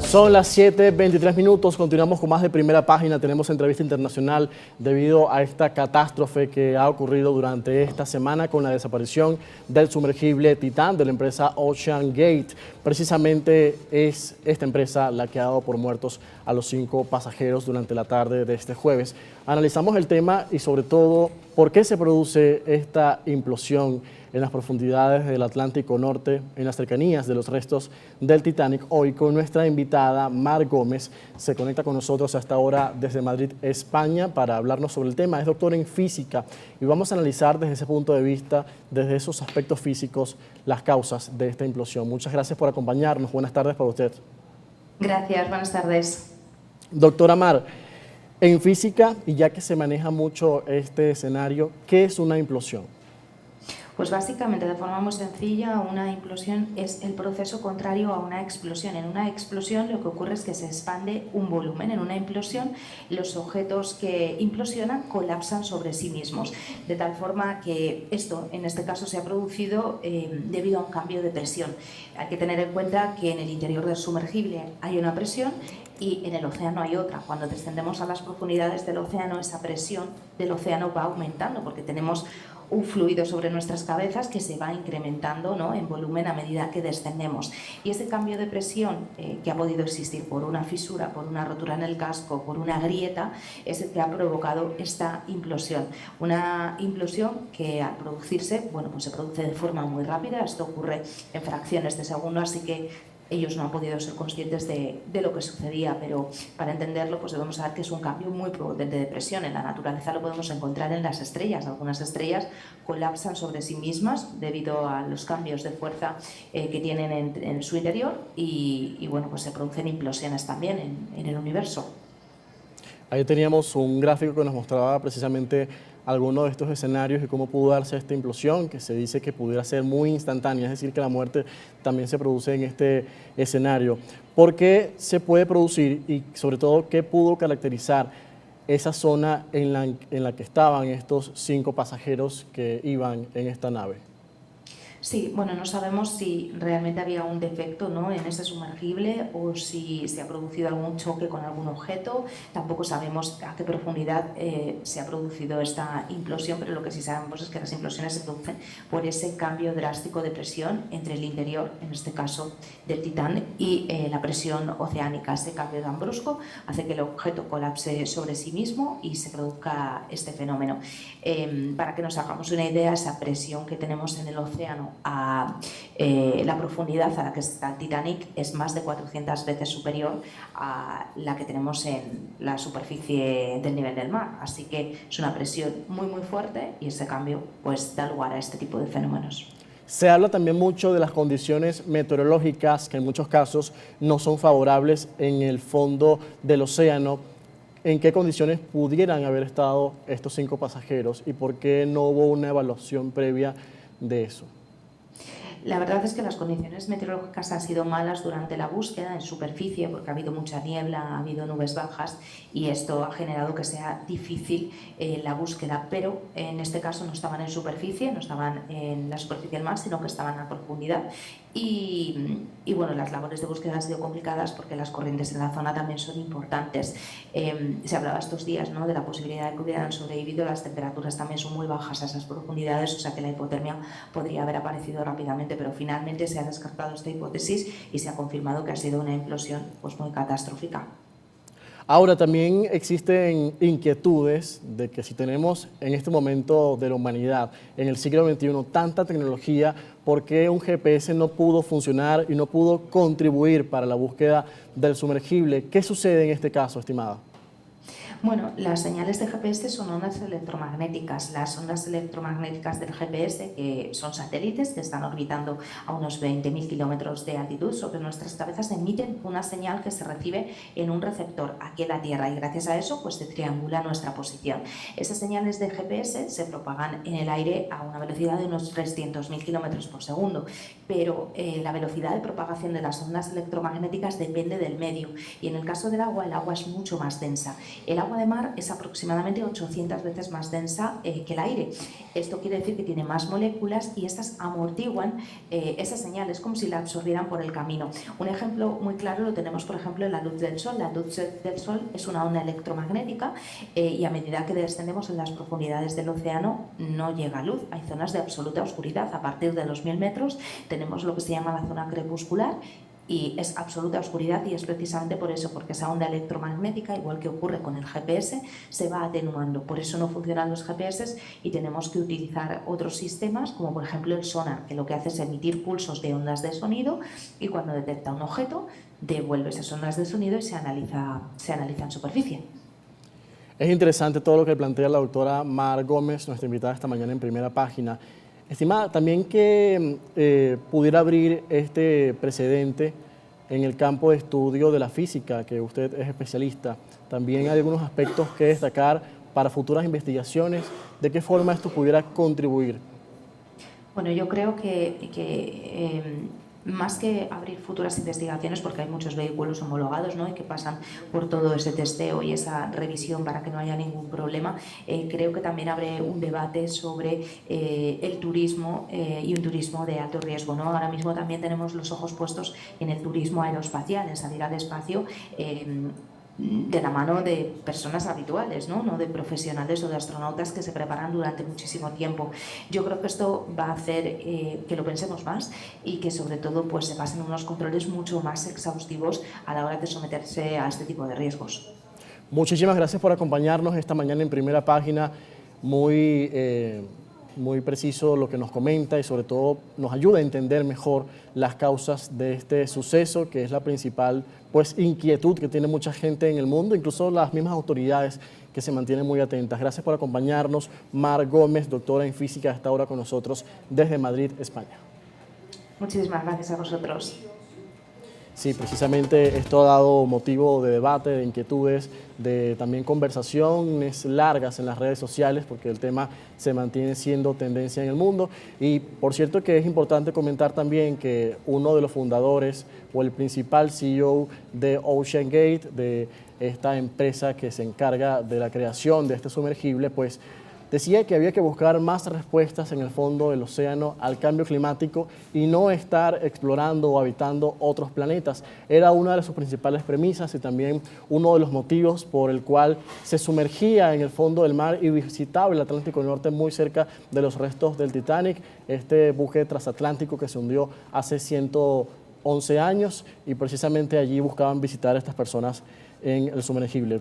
Son las 7:23, continuamos con más de Primera Página, tenemos entrevista internacional debido a esta catástrofe que ha ocurrido durante esta semana con la desaparición del sumergible Titán de la empresa Ocean Gate. Precisamente es esta empresa la que ha dado por muertos a los 5 pasajeros durante la tarde de este jueves. Analizamos el tema y sobre todo por qué se produce esta implosión en las profundidades del Atlántico Norte, en las cercanías de los restos del Titanic. Hoy con nuestra invitada Mar Gómez, se conecta con nosotros hasta ahora desde Madrid, España, para hablarnos sobre el tema. Es doctora en física y vamos a analizar desde ese punto de vista, desde esos aspectos físicos, las causas de esta implosión. Muchas gracias por acompañarnos. Buenas tardes para usted. Gracias, buenas tardes. Doctora Mar, en física, y ya que se maneja mucho este escenario, ¿qué es una implosión? Pues básicamente, de forma muy sencilla, una implosión es el proceso contrario a una explosión. En una explosión lo que ocurre es que se expande un volumen. En una implosión los objetos que implosionan colapsan sobre sí mismos, de tal forma que esto, en este caso, se ha producido debido a un cambio de presión. Hay que tener en cuenta que en el interior del sumergible hay una presión y en el océano hay otra. Cuando descendemos a las profundidades del océano, esa presión del océano va aumentando porque tenemos un fluido sobre nuestras cabezas que se va incrementando, ¿no?, en volumen a medida que descendemos. Y ese cambio de presión que ha podido existir por una fisura, por una rotura en el casco, por una grieta, es el que ha provocado esta implosión. Una implosión que al producirse, bueno, pues se produce de forma muy rápida. Esto ocurre en fracciones de segundo, así que ellos no han podido ser conscientes de lo que sucedía, pero para entenderlo pues debemos saber que es un cambio muy potente de presión. En la naturaleza lo podemos encontrar en las estrellas. Algunas estrellas colapsan sobre sí mismas debido a los cambios de fuerza que tienen en su interior y bueno, pues se producen implosiones también en el universo. Ahí teníamos un gráfico que nos mostraba precisamente algunos de estos escenarios y cómo pudo darse esta implosión, que se dice que pudiera ser muy instantánea, es decir, que la muerte también se produce en este escenario. ¿Por qué se puede producir y sobre todo qué pudo caracterizar esa zona en la que estaban estos 5 pasajeros que iban en esta nave? Sí, bueno, no sabemos si realmente había un defecto, ¿no?, en ese sumergible o si se ha producido algún choque con algún objeto. Tampoco sabemos a qué profundidad se ha producido esta implosión, pero lo que sí sabemos es que las implosiones se producen por ese cambio drástico de presión entre el interior, en este caso del Titán, y la presión oceánica. Ese cambio tan brusco hace que el objeto colapse sobre sí mismo y se produzca este fenómeno. Para que nos hagamos una idea, esa presión que tenemos en el océano a la profundidad a la que está el Titanic es más de 400 veces superior a la que tenemos en la superficie del nivel del mar. Así que es una presión muy fuerte y ese cambio pues da lugar a este tipo de fenómenos. Se habla también mucho de las condiciones meteorológicas que en muchos casos no son favorables en el fondo del océano. ¿En qué condiciones pudieran haber estado estos 5 pasajeros y por qué no hubo una evaluación previa de eso? La verdad es que las condiciones meteorológicas han sido malas durante la búsqueda en superficie porque ha habido mucha niebla, ha habido nubes bajas y esto ha generado que sea difícil la búsqueda, pero en este caso no estaban en superficie, no estaban en la superficie del mar, sino que estaban a profundidad y bueno, las labores de búsqueda han sido complicadas porque las corrientes en la zona también son importantes. Se hablaba estos días, ¿no?, de la posibilidad de que hubieran sobrevivido, las temperaturas también son muy bajas a esas profundidades, o sea que la hipotermia podría haber aparecido rápidamente, pero finalmente se ha descartado esta hipótesis y se ha confirmado que ha sido una implosión pues muy catastrófica. Ahora, también existen inquietudes de que si tenemos en este momento de la humanidad, en el siglo XXI, tanta tecnología, ¿por qué un GPS no pudo funcionar y no pudo contribuir para la búsqueda del sumergible? ¿Qué sucede en este caso, estimada? Bueno, las señales de GPS son ondas electromagnéticas. Las ondas electromagnéticas del GPS, que son satélites que están orbitando a unos 20.000 kilómetros de altitud sobre nuestras cabezas, emiten una señal que se recibe en un receptor aquí en la Tierra y gracias a eso pues se triangula nuestra posición. Esas señales de GPS se propagan en el aire a una velocidad de unos 300.000 kilómetros por segundo, pero la velocidad de propagación de las ondas electromagnéticas depende del medio y en el caso del agua, el agua es mucho más densa. El agua agua de mar es aproximadamente 800 veces más densa que el aire. Esto quiere decir que tiene más moléculas y estas amortiguan esas señales como si la absorbieran por el camino. Un ejemplo muy claro lo tenemos, por ejemplo, en la luz del Sol. La luz del Sol es una onda electromagnética y a medida que descendemos en las profundidades del océano no llega luz. Hay zonas de absoluta oscuridad. A partir de los 1000 metros tenemos lo que se llama la zona crepuscular y es absoluta oscuridad, y es precisamente por eso, porque esa onda electromagnética, igual que ocurre con el GPS, se va atenuando. Por eso no funcionan los GPS y tenemos que utilizar otros sistemas, como por ejemplo el sonar, que lo que hace es emitir pulsos de ondas de sonido y cuando detecta un objeto devuelve esas ondas de sonido y se analiza en superficie. Es interesante todo lo que plantea la doctora Mar Gómez, nuestra invitada esta mañana en Primera Página. Estimada, también que pudiera abrir este precedente en el campo de estudio de la física, que usted es especialista. También hay algunos aspectos que destacar para futuras investigaciones. ¿De qué forma esto pudiera contribuir? Bueno, yo creo que más que abrir futuras investigaciones, porque hay muchos vehículos homologados, ¿no?, y que pasan por todo ese testeo y esa revisión para que no haya ningún problema, creo que también abre un debate sobre el turismo y un turismo de alto riesgo, ¿no? Ahora mismo también tenemos los ojos puestos en el turismo aeroespacial, en salir al espacio de la mano de personas habituales, ¿no? No de profesionales o de astronautas que se preparan durante muchísimo tiempo. Yo creo que esto va a hacer que lo pensemos más y que sobre todo pues, se basen en unos controles mucho más exhaustivos a la hora de someterse a este tipo de riesgos. Muchísimas gracias por acompañarnos esta mañana en Primera Página. Muy preciso lo que nos comenta y sobre todo nos ayuda a entender mejor las causas de este suceso, que es la principal inquietud que tiene mucha gente en el mundo, incluso las mismas autoridades que se mantienen muy atentas. Gracias por acompañarnos. Mar Gómez, doctora en física, está ahora con nosotros desde Madrid, España. Muchísimas gracias a vosotros. Sí, precisamente esto ha dado motivo de debate, de inquietudes, de también conversaciones largas en las redes sociales, porque el tema se mantiene siendo tendencia en el mundo. Y por cierto que es importante comentar también que uno de los fundadores o el principal CEO de OceanGate, de esta empresa que se encarga de la creación de este sumergible, pues decía que había que buscar más respuestas en el fondo del océano al cambio climático y no estar explorando o habitando otros planetas. Era una de sus principales premisas y también uno de los motivos por el cual se sumergía en el fondo del mar y visitaba el Atlántico Norte muy cerca de los restos del Titanic, este buque transatlántico que se hundió hace 111 años y precisamente allí buscaban visitar a estas personas en el sumergible.